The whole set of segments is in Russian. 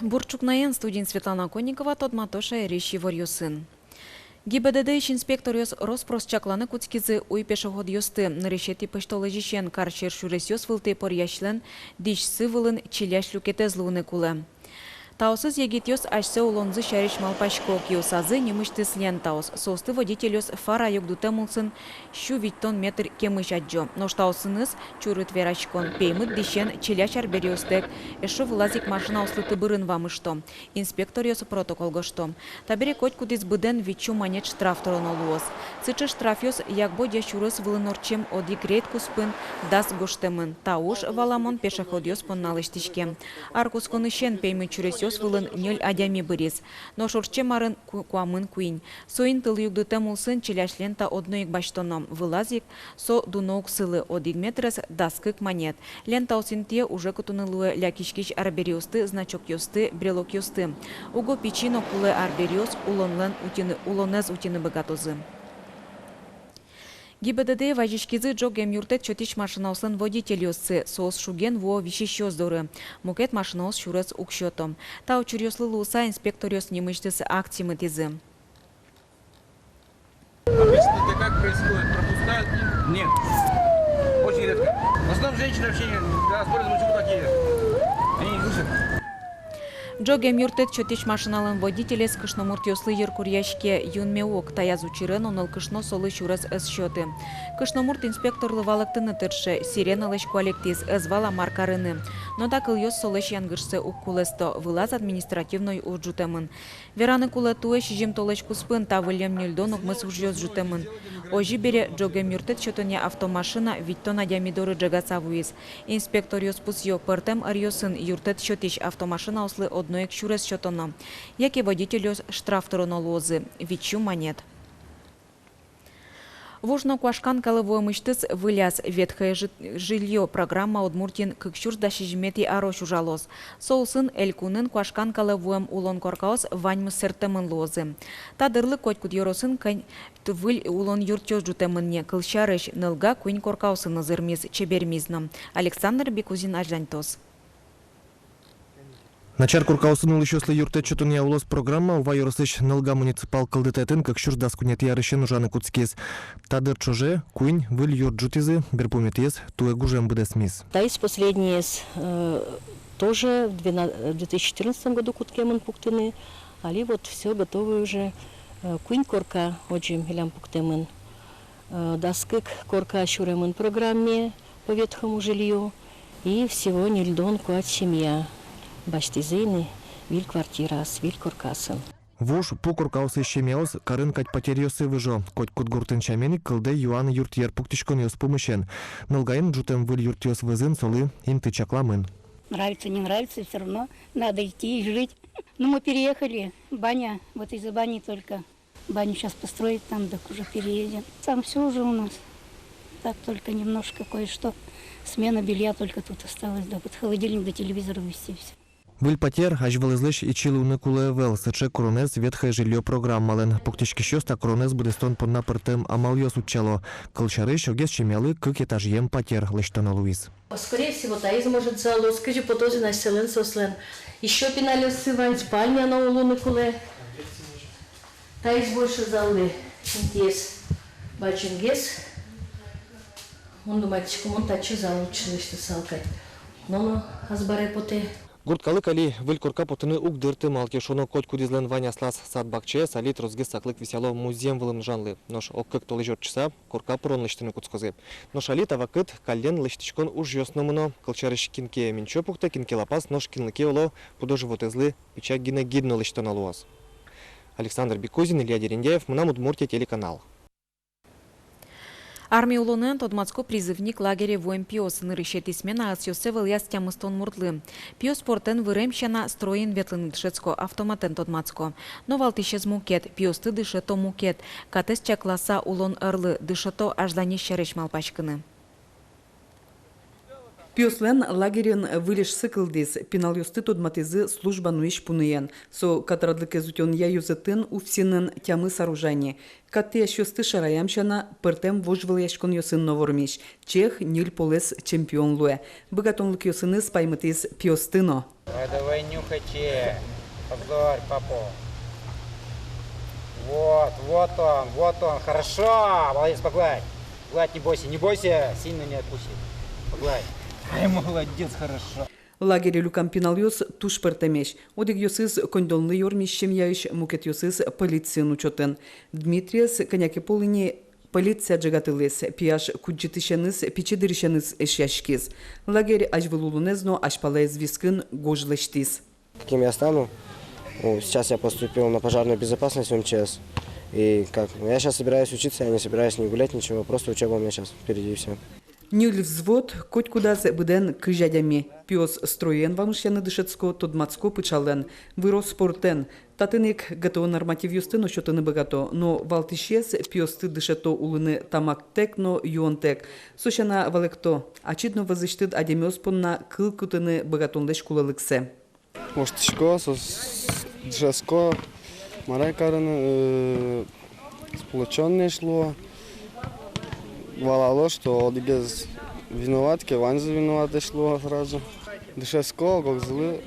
Бурчукнаен студент Светлана Конникова тодматоша речи ворюсын. ГИБДД инспекториос Роспросчакланы куцкизы уй пешоход ёсты. Нарешети пыштоложищен карчер шуресёс вылты поряшлен, диш сывылын чиляш люкетезлуны кулы. Таусыз егетёс ашсы улонзы шариш малпашко киосазы немыштыс лентаус. Состы водителёс фара югдутемулсын шу виттон метр кемыш аджо. Ноштаусыныз чурыт верачкон пеймыт дишен чиляшар бериостек. Эшо влазик машина услыты бырын вамышто. Инспекториос протокол гошто. Табере коть кудис быден вичу манет штраф торонолуос. Цычы штрафёс якбо дящурос вылынорчем одик редкуспын дас гоштемын. Тауш валамон пешеходёс понналыштишке. Аркусконышен пеймыт чуресёс вылын нёль адями бырис. Но шорче марын куамын куин. Соин тыл югдытем улсын чиляшлента одноик баштоном. Вылазик со дуноук сылы одик метрес даскык монет. Лента усинтие уже кутунылуэ лякишкиш арбериосты, значок ёсты, брелок ёсты. Уго пичино куле арбериос улонез утины богатозы. ГИБДД вajishkizi джогем юртет чотиш машинаусын водителёсы соос шуген во вишещёс доры. Мукет машинаус шурес укшётом. Та учурёслы луса инспекторёс немыштыс актимы тизы. Обычно это как происходит? Пропускают? Нет. Очень редко. В основном женщины вообще не такие. Они не слышат. Джогем юртет чотиш машиналын водителес кышномурт-ёслы еркурьяшке юнмеок таязучирен оныл кышно солы шурес эс счёты. Кышномурт инспекторлы валыктыны тыршы, сиреналыш коллектиз эзвала маркарыны. Но такыл ёс солыш янгырсы уккулесто вылаз административной уджутемын. Вераны кулетуэ шижим толыш куспын тавылем нюльдонок мыс ужьёс жутемын. Ожи бере джогем юртет чотоне автомашина виттон адямидоры джагасавуиз. Инспектор ёс пусьё пыртем арьёсын юртет чотиш автомашина ослы одноек шурес счётоно. Яки водителёс штраф торонолозы, вичу монет. Вожно куашкан калывой мыштыс выляз ветхое жилье программа Удмуртин кыкшур дашижмети арош ужалос. Соусын элькунын куашкан калывоем улон коркаос ваньмы сертемын лозы. Тадырлы котькут йоросын кань выль улон юртёс жутемынне кылшарыш нылга куин коркаусын назырмиз чебермизном. Александр Бекузин Ажантос. Начар куркаусын улышёслы юртет чотуния улос программа вайорысыш нылга муниципал кылдытетін кыкшур даскунет ярышын ужаны куцкез. Тадыр чоже куин выль юрт жутизы берпуметез туэ гужем быдесмиз. Таис последний тоже в 2014 году куткемын пуктыны, али вот все готовы уже. Куин корка очень хилям пуктемын. Даскык корка щуремын программе по ветхому жилью и всего нельдон куат семья. Баштизыны, виль квартирас, виль коркасын. Вуш пу куркаусы щемеос карын кать потерёсы выжо. Коть кутгуртын чамени кылды юан юрт ер пуктишкон ёс помышен. Нылгайын жутем выль юртёс вызын солы им тычакламын. Нравится, не нравится, все равно надо идти и жить. Ну, мы переехали, баня, вот из-за бани только. Баню сейчас построить там, так уже переедем. Там все уже у нас. Так только немножко кое-что. Смена белья только тут осталась, да, под холодильник до телевизора вести все. Выль потер аж вылызлыш и чилуны кулевел. Сыче коронез ветхое жилье программален. Пуктишки шёста коронез будестон понна пыртым амал ёс учало. Кылшарыш огес чемялы кык этажьем потер лыштона Луиз. Скорее всего, Таис может залу, скажи по тоже населен сослен. Еще пинали сывань, спальня на улуны куле. Таис больше залы. Интес. Бачингес. Он думает, что он тачу залу, что салкать. Но азбаре поте. Гурткалы кали выль курка потыны ук дырты малки шоно коть кудизлен ваня слас сад бакче салит розгез саклык весело музем вылым жанлы. Нош оккык толы жёр часа курка пурон лыштыны куцкозы. Нош алит авакыт каллен лыштичкон уж ёсномыно кылчарыш кинке минчо пухта кинке лапас нош кинлыке оло пудо животезлы пичак гина гидно лыштона луаз. Александр Бекузин, Илья Дерендяев, Мунам Удмуртия, телеканал. Армия улонен тодмацко призывник лагере воем пиос нырышети смена асьосе выльяс тямыстон муртлы. Пиос портен выремщана строен ветлын дышецко автоматен тодмацко. Но валтишез мукет, пиосты дышето мукет. Катес чакласа улон ырлы дышето аждани щереш малпачкыны. Пиослен лагерен вылеш сыкылдис, пинал юсты тодматизы служба нуиш пуныен. Со катрадлыке зутен я юзытын уфсинын тямы сооружение. Катты ящосты шараямшана пыртем вожвыл яшкон йосын новормиш. Чех ниль полес чемпион луэ. Богатонлык йосыны спаймытиз пиостыно. Давай нюхайте. Позорь, папу. Вот он, хорошо. Молодец, погладь. Гладь, не бойся, сильно не отпусти. Погладь. Ай, молодец, хорошо. Лагерь люкам пиналюс туш пертемеш. Одик йосыз кондолны йормищем яиш мукет йосыз полициян учетен. Дмитриес коняки полыни полиция джагатылес, пияш куджитышеныз, пичедырышеныз эшяшкиз. Лагерь ажвылулунезно ашпалаез вискын гожлештиз. Каким я стану? Ну, сейчас я поступил на пожарную безопасность в МЧС. И как? Я сейчас собираюсь учиться, я не собираюсь ни гулять, ничего. Просто учеба у меня сейчас впереди и все. Нюль взвод, коть кудаз буден кыжадями. Пиос строен вамышяны дышецко, тодмацко пычален. Вырос спортен. Татыник гато норматив юстыно щотыны богато. Но валтишес пиосты дышето улыны тамак текно юонтек. Сощана валекто. Ачидно возыштыд адемёспонна кыл кутыны богатонлеш кулалыксе. Оштишко, дышеско, марайкарын сплоченное шло. Валало, что одигез виноватки, ванза виноваты шло сразу. Дышеско, как злы,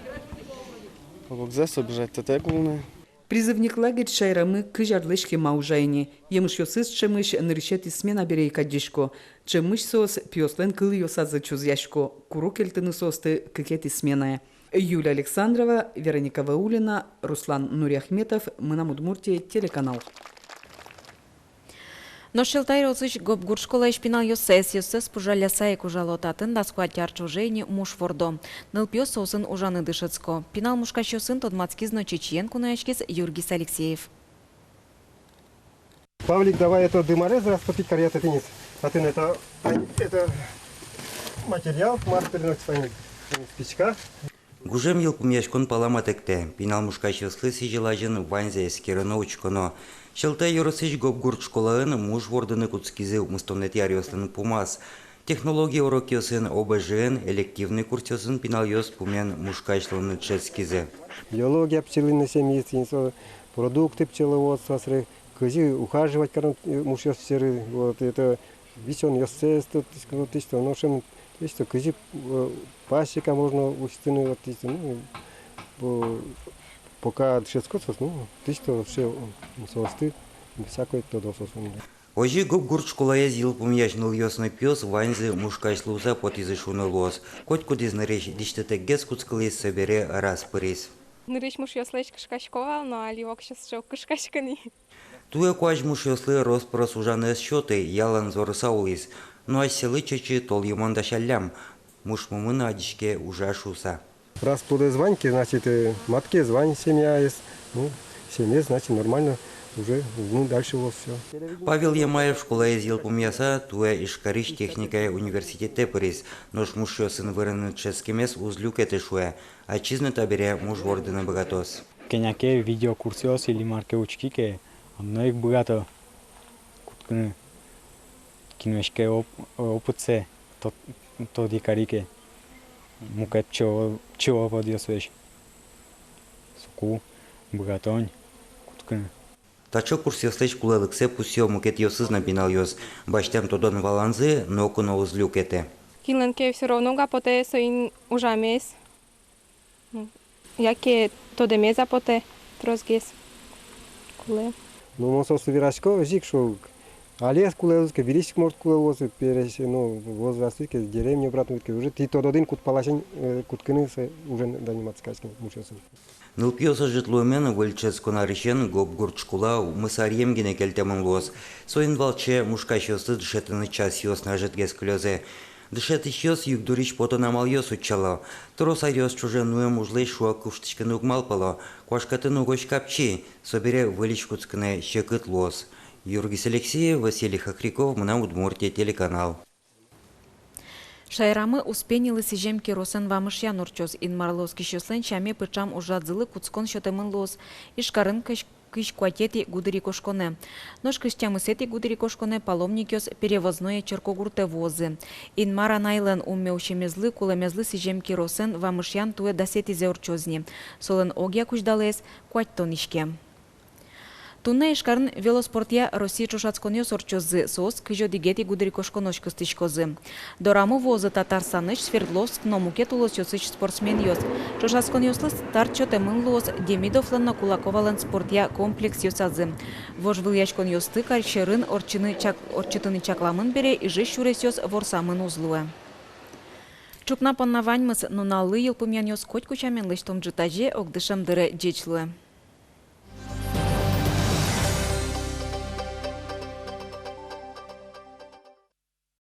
как здесь обижать, это главное. Призывник лагерь шайрамы кыжарлышки маужайни. Емыш йосыз чемыш нырышет смена берей кадишко. Чемыш сос пиослен кылы йосазы чузяшко. Курок эльтыны состы кыкети сменая. Юлия Александрова, Вероника Ваулина, Руслан Нуриахметов, мы на Удмуртии, телеканал. Но шелтай розыч гопгур школа ишпинал йосес пужаля саек ужалотатын да скуатяр чужейни муж вордо. Нылпио сосын ужаны дышецко. Пинал мушкащо сын тодмацкизно чечен кунаячкиз Юргис Алексеев. Павлик, давай это дыморез растопить, карьята теннис. А ты это материал, мартерный спичка. Гужем елпумяшкон паламатекте, пинал мушкащослы сижелажын ванзе эскерено учконо. Шелтай yorosыч гопгурт школаын муж вордыны куцкизе мыстонет яриослын пумас. Технология урокиосын ОБЖН, элективный курсиосын пинал йос пумен мушкачлыны ческизе. Биология пчелиной семьи, продукты пчеловодства, кызи ухаживать, муж серый, вот это висен йосес, тут ношен, кызи пасека можно устины, вот пока дышецкоцос, все состы, всякое то досос. Ожи гопгурт школая зил пумяш ныл йосны пьос ванзы мушкачлуза пот изышуны лос. Коть кудиз нареш диштетек гес куцкалис собере раз пырис. Нареш муж йослеш кышкашкова, но аливок сейчас шо кышкашкани. Туя куаж муж йослы роспрос ужаны счеты, ялан зорыса улис. Но а селы чечи тол емонда шаллям. Муж мумына адишке ужашуса. Раз подозваньки, значит, матке звань, семья есть. Семья, значит, нормально, уже, дальше вот все. Павел Ямаев школа ездил пумяса, туя ишкариш техника университете пырис. Нож муж сын вырынын ческемес узлюк этешуя, а чизны табере муж вордыны богатос. Кеняке видеокурсиос или марке учки, ке многих богато куткны кинешке опытсе, то дикарике. Мукет чего водиосвеш. Суку, богатонь, куткны. Тачо курсиослеш кулалыксе пусио мукет йосыз напинал йос. Баштем тодон валанзы, но окуно узлюк эте. Кинленке все равно гапоте соин ужамес. Яке то демеза поте трозгес. Куле. Мы со собирашко, жик шо. Алес кулелузке, вирисик может кулелузке, возрастуйке, деревню обратно, уже ты тот один кут палашень, куткины уже заниматься качками мучился. Нылпиоса житлумен выльческо нарищен гопгурт школа мысарьем гене келтемын лос. Соин валче мушкащосы дышетыны час йос нажет гесклёзе. Дышетыш йос югдурич потонамал йос учало. Трос айос чуже нуем ужлей шуа куштичкын угмалпало. Квашкатын угоч капчи, собере вылич куцкыне щекыт лос. Юргис Алексеев, Василий Хохряков, мы на Удмуртия, телеканал. Шайрамы успенилы сижемки росен вамышьян урчоз инмарлос кишослен чаме пычам ужадзылы куцкон щотемын лос. Ишкарын кыш куатети гудыри кошконе. Нож кыштямы сети гудыри кошконе паломникёс перевозное черкогурте возы. Инмара найлен уммеушемезлы кулемезлы сижемки росен вамышьян туе дасети зе урчозни. Солен огя куждалес куаттон ишке. Тунна ишкарын велоспортия Россия чушацкон ёсорчозы соос кыжо дигети гудрикошконош кыстышкозы. Дораму возы Татарстаныч Свердловск номуке тулос ёсыч спортсмен ёс. Чушацкон ёслы старт чотемын луос Демидовлан Кулаковалан спортия комплекс ёсазы. Вож выльячкон ёсты карьшерын орчытыны чакламын бере и жи шурес ёс ворсамын узлуэ. Чукна паннаваньмыз нуналы йылпымян ёс коть кучамен лыштом джитаже огдышам дыре джечлуэ.